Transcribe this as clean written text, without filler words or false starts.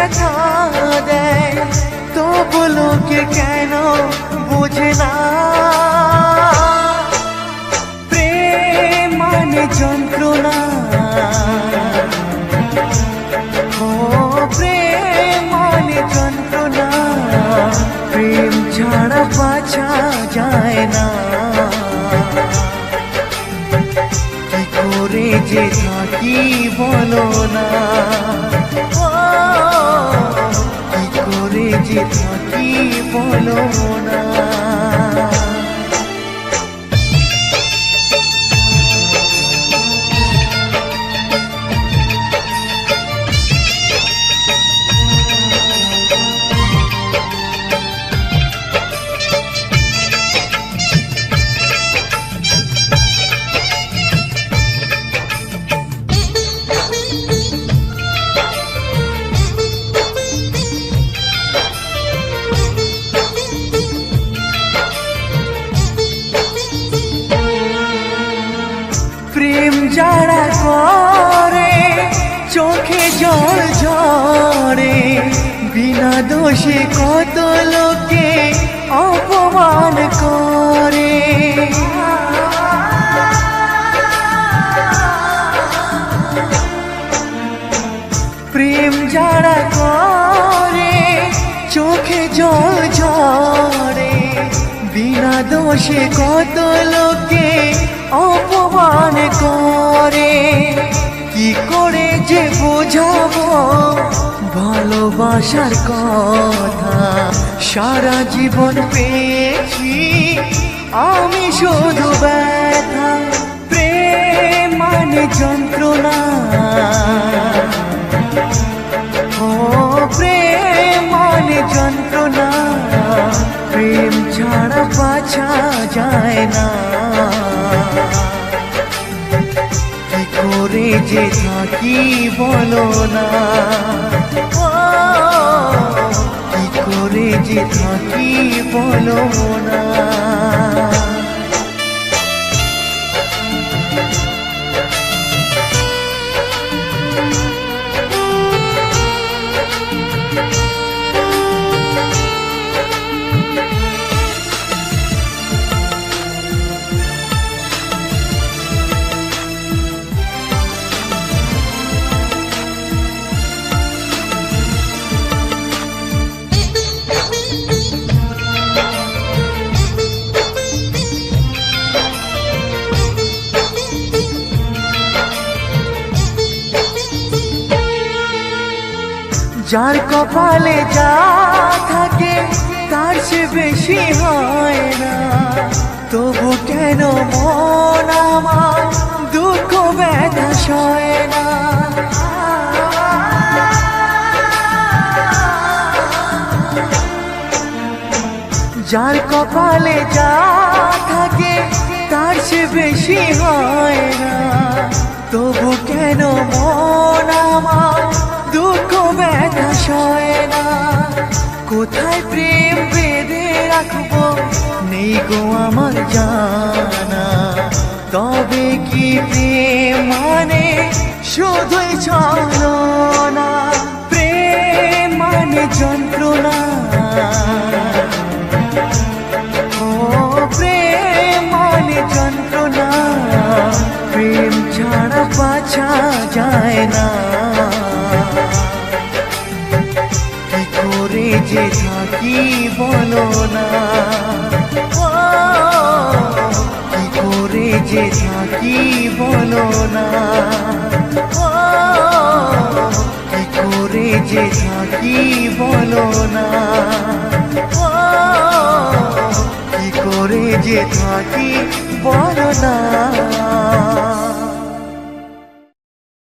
ব্যথা দেয়, তবু লোকে কেন বোঝে না। প্রেম মানে যন্ত্রণা, ও প্রেম মানে যন্ত্রণা, প্রেম ছাড়া বাঁচা যায় না। কি করে যে থাকি বলো না, ও কি করে যে থাকি বলো না। প্রেম যারা করে চোখে জল ঝরে, বিনা দোষে কত লোকে অপমান করে। প্রেম যারা করে চোখে জল ঝরে, বিনা দোষে কত লোকে অপমান করে। কি করে যে বোঝাবো ভালোবাসার কথা, সারা জীবন পেয়েছি আমি শুধু ব্যথা। প্রেম মানে যন্ত্রণা, ও প্রেম মানে যন্ত্রণা, প্রেম ছাড়া বাঁচা যায় না। কি করে যে থাকি বলো না, ও কি করে যে থাকি বলো না। যার কপালে যা থাকে তার সে বেশি হয় না, তবু কেন মন আমার দুঃখ ব্যথা সয় না। যার কপালে যা থাকে তার সে বেশি হয় না, তবু কেন মন আমার দুঃখ ব্যথা সয় না। কোথায় প্রেম বেঁধে রাখবো নেই গো আমার জানা, তবে কি প্রেম মানে শুধুই ছলনা। প্রেম মানে যন্ত্রণা, ও প্রেম মানে যন্ত্রণা, প্রেম ছাড়া বাঁচা যায় না। কি করে যে থাকি বলো না, ও কি করে যে থাকি বলো না, ও কি করে যে থাকি বলো না, ও কি করে যে থাকি বলো না।